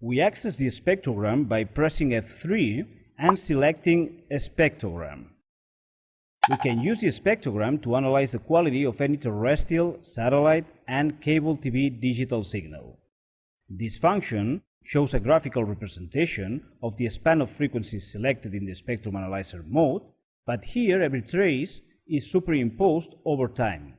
We access the spectrogram by pressing F3 and selecting a spectrogram. We can use the spectrogram to analyze the quality of any terrestrial, satellite, and cable TV digital signal. This function shows a graphical representation of the span of frequencies selected in the spectrum analyzer mode, but here every trace is superimposed over time.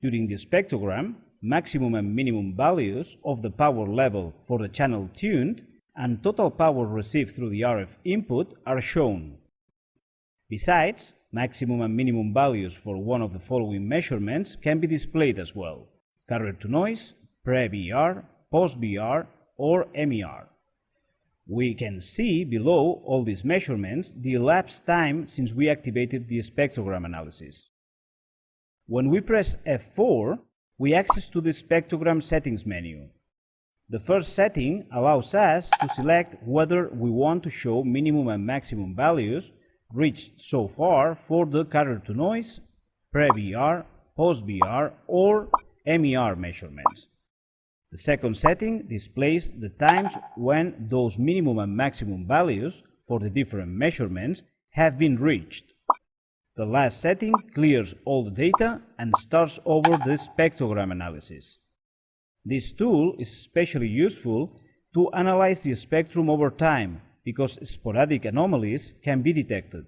During the spectrogram, maximum and minimum values of the power level for the channel tuned and total power received through the RF input are shown. Besides, maximum and minimum values for one of the following measurements can be displayed as well: carrier-to-noise, pre-BR, post-BR, or MER. We can see below all these measurements the elapsed time since we activated the spectrogram analysis. When we press F4, we access to the spectrogram settings menu. The first setting allows us to select whether we want to show minimum and maximum values reached so far for the carrier-to-noise, pre-BR, post-BR, or MER measurements. The second setting displays the times when those minimum and maximum values for the different measurements have been reached. The last setting clears all the data and starts over the spectrogram analysis. This tool is especially useful to analyze the spectrum over time because sporadic anomalies can be detected.